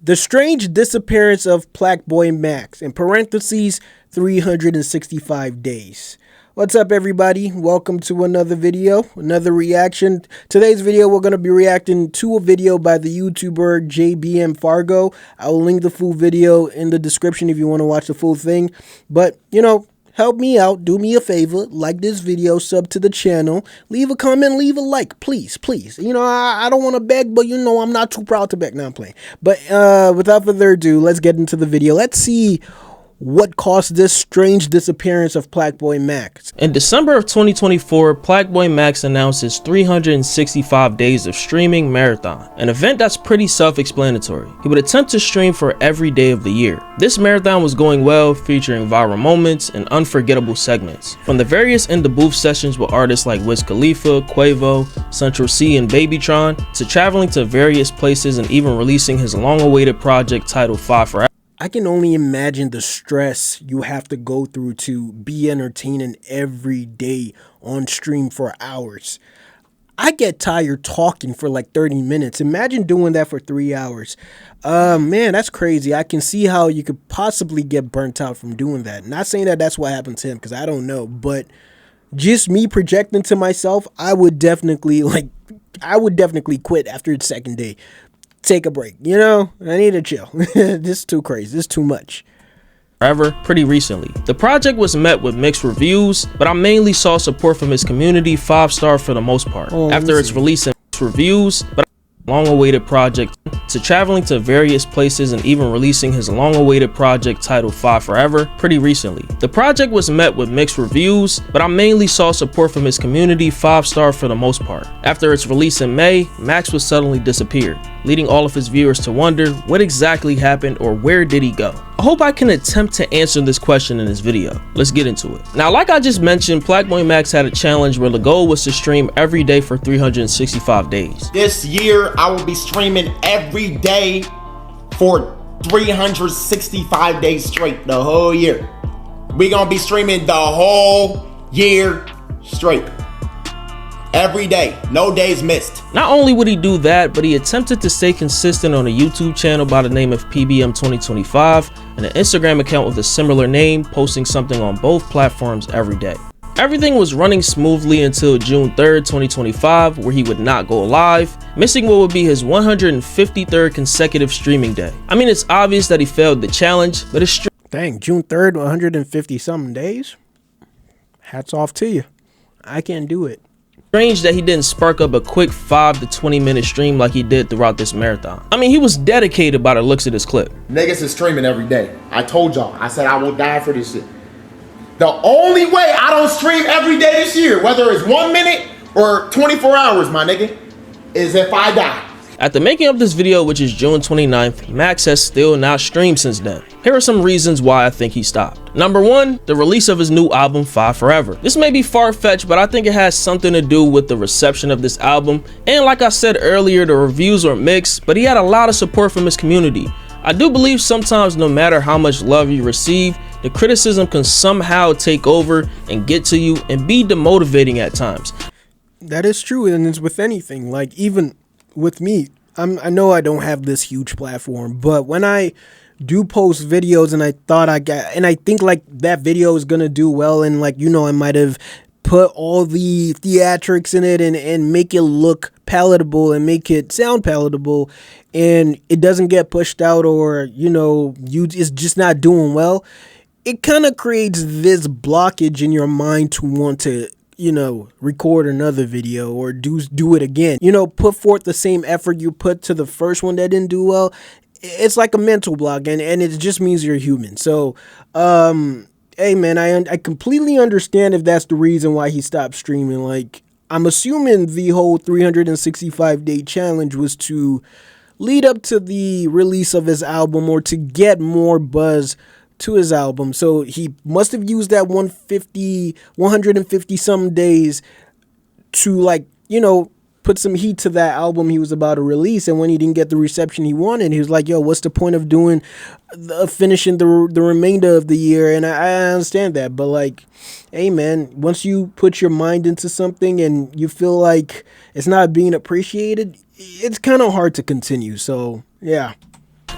The Strange Disappearance of Plaqueboymax, in parentheses, 365 days. What's up, everybody? Welcome to another video, another reaction. Today's video, we're going to be reacting to a video by the YouTuber JBM Fargo. I will link the full video in the description if you want to watch the full thing. But, you know, help me out, do me a favor, like this video, sub to the channel, leave a comment, leave a like, please, please. You know, I don't want to beg, but you know, I'm not too proud to beg. No, I'm playing. But without further ado, let's get into the video. Let's see what caused this strange disappearance of Plaqueboymax. In December of 2024, Plaqueboymax announced his 365 days of streaming marathon, an event that's pretty self-explanatory. He would attempt to stream for every day of the year. This marathon was going well, featuring viral moments and unforgettable segments. From the various in the booth sessions with artists like Wiz Khalifa, Quavo, Central C, and Babytron, to traveling to various places and even releasing his long-awaited project titled 5 Forever. I can only imagine the stress you have to go through to be entertaining every day on stream for hours. I get tired talking for like 30 minutes. Imagine doing that for 3 hours. Man, that's crazy. I can see how you could possibly get burnt out from doing that. Not saying that that's what happened to him, because I don't know. But just me projecting to myself, I would definitely quit after the second day. Take a break, you know, I need to chill. This is too crazy, this is too much. However, pretty recently, the project was met with mixed reviews, but I mainly saw support from his community, 5-star for the most part. After its release and mixed reviews, but long-awaited project, to traveling to various places and even releasing his long-awaited project titled 5 Forever pretty recently. The project was met with mixed reviews, but I mainly saw support from his community, 5-star for the most part. After its release in May, Max was suddenly disappeared, leading all of his viewers to wonder what exactly happened or where did he go. I hope I can attempt to answer this question in this video. Let's get into it. Now, like I just mentioned, Plaqueboymax had a challenge where the goal was to stream every day for 365 days. This year, I will be streaming every day for 365 days straight, the whole year. We're gonna be streaming the whole year straight. Every day, no days missed. Not only would he do that, but he attempted to stay consistent on a YouTube channel by the name of PBM 2025 and an Instagram account with a similar name, posting something on both platforms every day. Everything was running smoothly until June 3rd, 2025, where he would not go live, missing what would be his 153rd consecutive streaming day. I mean, it's obvious that he failed the challenge, but it's Dang, June 3rd, 150 something days? Hats off to you. I can't do it. strange that he didn't spark up a quick 5 to 20 minute stream like he did throughout this marathon. I mean, he was dedicated by the looks of this clip. Niggas is streaming every day. I told y'all, I said I will die for this shit. The only way I don't stream every day this year, whether it's 1 minute or 24 hours, my nigga, is if I die. After making up this video, which is June 29th, Max has still not streamed since then. Here are some reasons why I think he stopped. Number 1, the release of his new album, 5 Forever. This may be far-fetched, but I think it has something to do with the reception of this album. And like I said earlier, the reviews are mixed, but he had a lot of support from his community. I do believe sometimes no matter how much love you receive, the criticism can somehow take over and get to you and be demotivating at times. That is true, and it's with anything. Like, even with me, I know I don't have this huge platform, but when I do post videos and I think like that video is gonna do well, and like, you know, I might have put all the theatrics in it and make it look palatable and make it sound palatable, and it doesn't get pushed out, or, you know, it's just not doing well, it kind of creates this blockage in your mind to want to, you know, record another video or do it again. You know, put forth the same effort you put to the first one that didn't do well. It's like a mental block, and it just means you're human. So, hey man, I completely understand if that's the reason why he stopped streaming. Like, I'm assuming the whole 365-day challenge was to lead up to the release of his album, or to get more buzz to his album. So he must have used that 150 some days to, like, you know, put some heat to that album he was about to release. And when he didn't get the reception he wanted, he was like, yo, what's the point of doing finishing the remainder of the year? And I understand that, but like, hey man, once you put your mind into something and you feel like it's not being appreciated, it's kind of hard to continue. So yeah.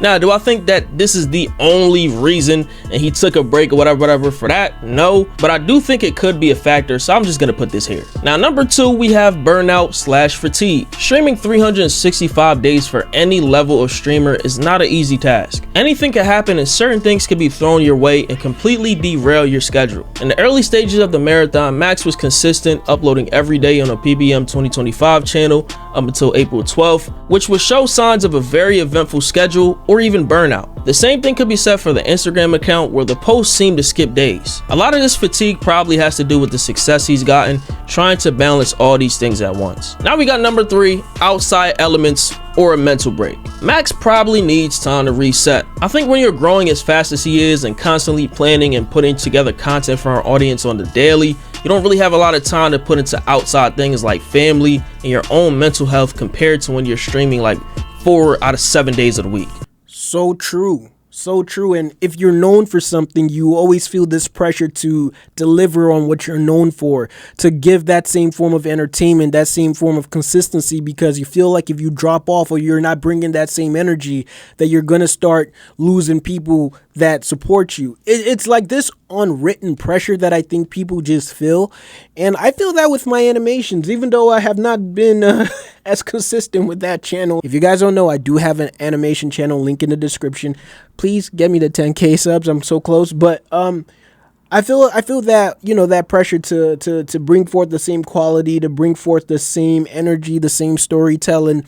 Now, do I think that this is the only reason and he took a break or whatever for that? No, but I do think it could be a factor, so I'm just gonna put this here. Now, number 2, we have burnout/fatigue. Streaming 365 days for any level of streamer is not an easy task. Anything can happen and certain things can be thrown your way and completely derail your schedule. In the early stages of the marathon, Max was consistent, uploading every day on a PBM 2025 channel up until April 12th, which would show signs of a very eventful schedule or even burnout. The same thing could be said for the Instagram account, where the posts seem to skip days. A lot of this fatigue probably has to do with the success he's gotten, trying to balance all these things at once. Now we got number 3, outside elements or a mental break. Max probably needs time to reset. I think when you're growing as fast as he is and constantly planning and putting together content for our audience on the daily, you don't really have a lot of time to put into outside things like family and your own mental health compared to when you're streaming like 4 out of 7 days of the week. So true. So true. And if you're known for something, you always feel this pressure to deliver on what you're known for, to give that same form of entertainment, that same form of consistency, because you feel like if you drop off or you're not bringing that same energy, that you're going to start losing people that support you. It's like this unwritten pressure that I think people just feel. And I feel that with my animations, even though I have not been as consistent with that channel. If you guys don't know, I do have an animation channel, link in the description. Please get me to 10K subs. I'm so close. But I feel that, you know, that pressure to bring forth the same quality, to bring forth the same energy, the same storytelling,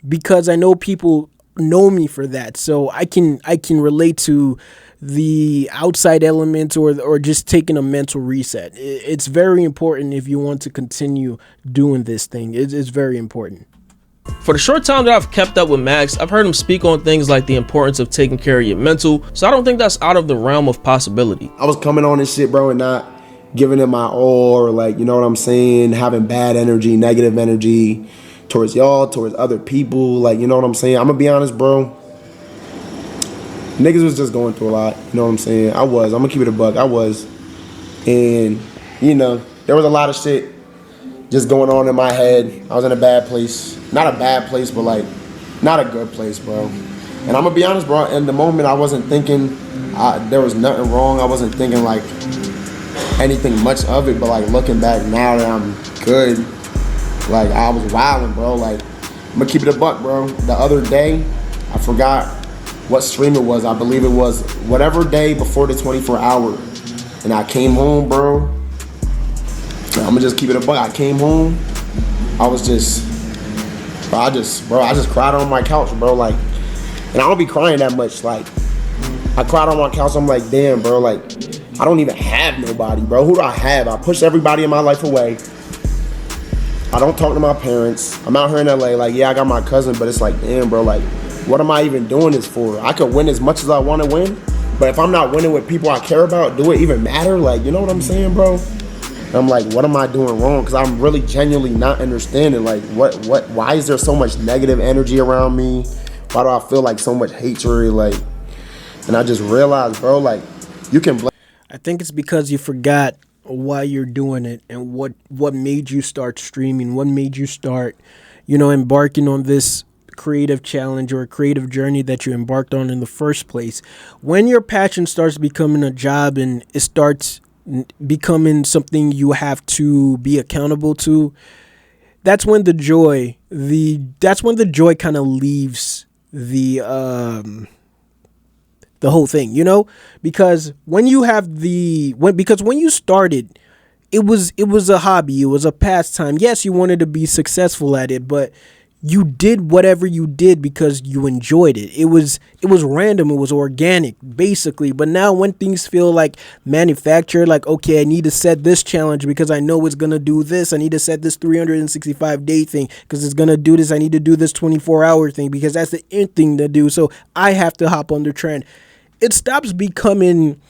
because I know people know me for that. So I can relate to the outside elements or just taking a mental reset. It's very important if you want to continue doing this thing. It's very important. For the short time that I've kept up with Max, I've heard him speak on things like the importance of taking care of your mental, so I don't think that's out of the realm of possibility. I was coming on this shit, bro, and not giving it my all, or like, you know what I'm saying, having bad energy, negative energy towards y'all, towards other people, like, you know what I'm saying. I'm gonna be honest, bro. Niggas was just going through a lot, you know what I'm saying. I'm gonna keep it a buck, I was. And, you know, there was a lot of shit just going on in my head. I was in a bad place. Not a bad place, but like, not a good place, bro. And I'm gonna be honest, bro, in the moment I wasn't thinking there was nothing wrong. I wasn't thinking like anything much of it, but like looking back now that I'm good, like I was wilding, bro. Like, I'm gonna keep it a buck, bro. The other day, I forgot what stream it was. I believe it was whatever day before the 24 hour. And I came home, bro. I'm gonna just keep it a buck. I came home, I was just, I just cried on my couch, bro. Like, and I don't be crying that much. Like, I cried on my couch. I'm like, damn, bro. Like, I don't even have nobody, bro. Who do I have? I push everybody in my life away. I don't talk to my parents. I'm out here in LA. Like, yeah, I got my cousin, but it's like, damn, bro. Like, what am I even doing this for? I could win as much as I want to win, but if I'm not winning with people I care about, do it even matter? Like, you know what I'm saying, bro? I'm like, what am I doing wrong? Because I'm really genuinely not understanding, like, why is there so much negative energy around me? Why do I feel like so much hatred? Like, and I just realized, bro, like, you can blame. I think it's because you forgot why you're doing it and what made you start streaming, what made you start, you know, embarking on this creative challenge or a creative journey that you embarked on in the first place. When your passion starts becoming a job and it starts becoming something you have to be accountable to, that's when the joy kind of leaves the whole thing, you know, because when you started, it was a hobby, it was a pastime. Yes, you wanted to be successful at it, but you did whatever you did because you enjoyed it. It was random, it was organic, basically. But now when things feel like manufactured, like, okay, I need to set this challenge because I know it's gonna do this. I need to set this 365-day thing because it's gonna do this. I need to do this 24-hour thing because that's the end thing to do. So I have to hop on the trend. It stops becoming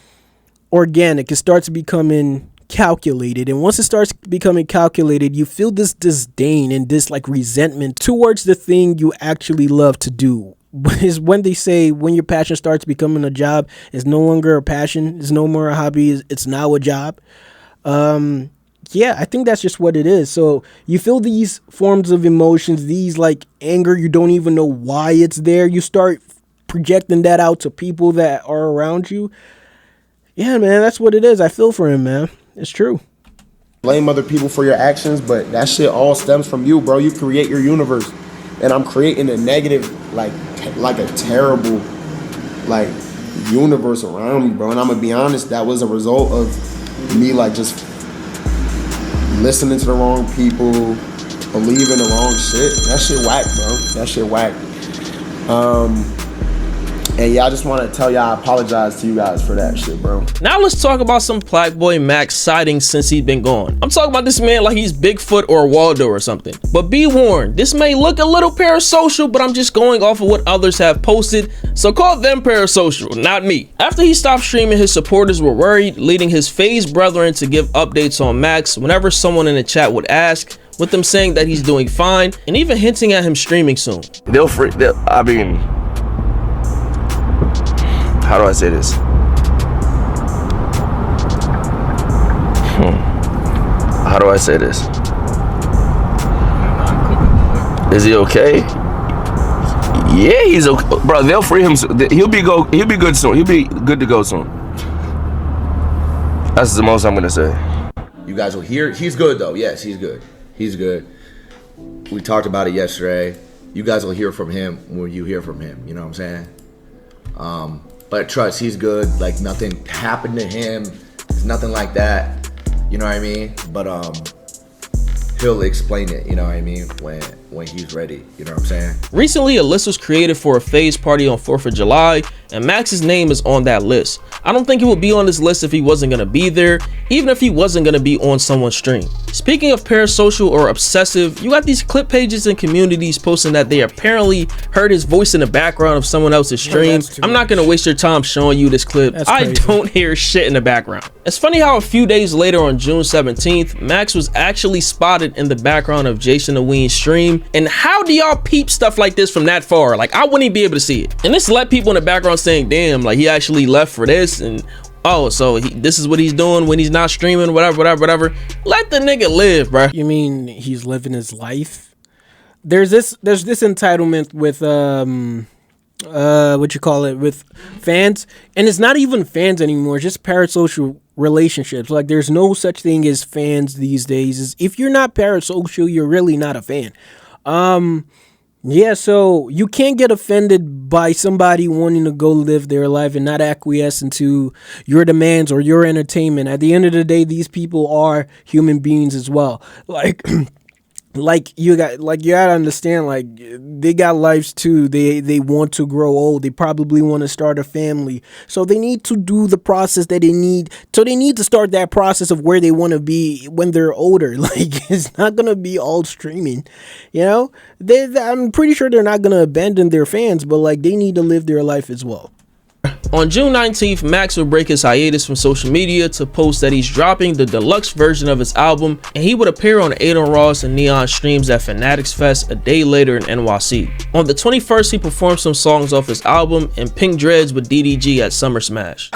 organic. It starts becoming calculated, and once it starts becoming calculated, you feel this disdain and this like resentment towards the thing you actually love to do. Is when they say when your passion starts becoming a job, it's no longer a passion, it's no more a hobby, it's now a job. Yeah, I think that's just what it is. So you feel these forms of emotions, these like anger, you don't even know why it's there. You start projecting that out to people that are around you. Yeah, man, that's what it is. I feel for him, man. It's true. Blame other people for your actions, but that shit all stems from you, bro. You create your universe, and I'm creating a negative, like a terrible, like, universe around me, bro. And I'm gonna be honest, that was a result of me, like, just listening to the wrong people, believing the wrong shit. That shit whack, bro. That shit whack. And yeah, I just want to tell y'all I apologize to you guys for that shit, bro. Now let's talk about some Plaqueboymax sightings since he's been gone. I'm talking about this man like he's Bigfoot or Waldo or something. But be warned, this may look a little parasocial, but I'm just going off of what others have posted, so call them parasocial, not me. After he stopped streaming, his supporters were worried, leading his phased brethren to give updates on Max whenever someone in the chat would ask, with them saying that he's doing fine, and even hinting at him streaming soon. I mean, how do I say this? How do I say this? Is he okay? Yeah, he's okay, bro. They'll free him. He'll be good soon. He'll be good to go soon. That's the most I'm gonna say. You guys will hear. He's good though. Yes, he's good. He's good. We talked about it yesterday. You guys will hear from him when you hear from him. You know what I'm saying? But trust, he's good. Like, nothing happened to him. It's nothing like that. You know what I mean? But he'll explain it, you know what I mean, when he's ready, you know what I'm saying? Recently, a list was created for a phase party on 4th of July, and Max's name is on that list. I don't think he would be on this list if he wasn't gonna be there, even if he wasn't gonna be on someone's stream. Speaking of parasocial or obsessive, you got these clip pages and communities posting that they apparently heard his voice in the background of someone else's stream. I'm not gonna waste your time showing you this clip. I don't hear shit in the background. It's funny how a few days later on June 17th, Max was actually spotted in the background of Jason Oween's stream. And how do y'all peep stuff like this from that far? Like, I wouldn't even be able to see it. And this let people in the background saying, damn, like, he actually left for this, and oh, so this is what he's doing when he's not streaming, whatever. Let the nigga live, bro. You mean he's living his life? There's this entitlement with with fans, and it's not even fans anymore. It's just parasocial relationships. Like, there's no such thing as fans these days. If you're not parasocial, you're really not a fan. Yeah, so you can't get offended by somebody wanting to go live their life and not acquiesce into your demands or your entertainment. At the end of the day, these people are human beings as well. Like you gotta understand, like, they got lives too. They want to grow old. They probably want to start a family. So they need to do the process that they need. So they need to start that process of where they want to be when they're older. Like, it's not gonna be all streaming, you know. I'm pretty sure they're not gonna abandon their fans, but like, they need to live their life as well. On June 19th, Max would break his hiatus from social media to post that he's dropping the deluxe version of his album, and he would appear on Adon Ross and Neon streams at Fanatics Fest a day later in NYC. On the 21st, he performed some songs off his album and Pink Dreads with DDG at Summer Smash.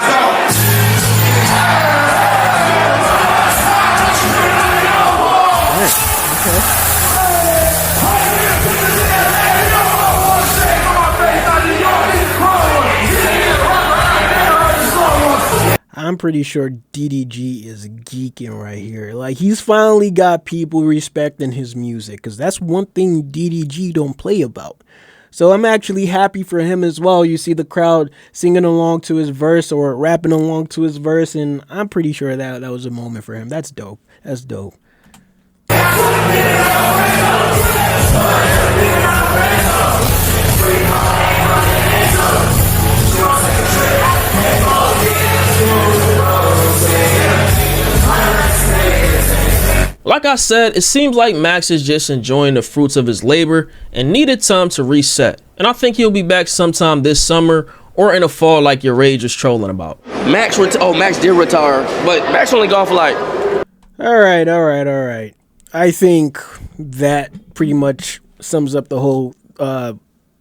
I'm pretty sure DDG is geeking right here. Like, he's finally got people respecting his music, because that's one thing DDG don't play about. So I'm actually happy for him as well. You see the crowd singing along to his verse or rapping along to his verse, and I'm pretty sure that was a moment for him. That's dope. That's dope. Like I said, it seems like Max is just enjoying the fruits of his labor and needed time to reset. And I think he'll be back sometime this summer or in the fall, like your Rage was trolling about. Max did retire, but Max only gone for like... All right. I think that pretty much sums up the whole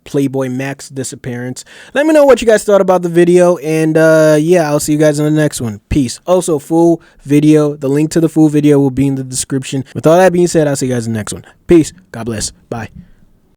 Plaqueboymax disappearance. Let me know what you guys thought about the video, and yeah, I'll see you guys in the next one. Peace. Also, full video, the link to the full video will be in the description. With all that being said, I'll see you guys in the next one. Peace. God bless. Bye.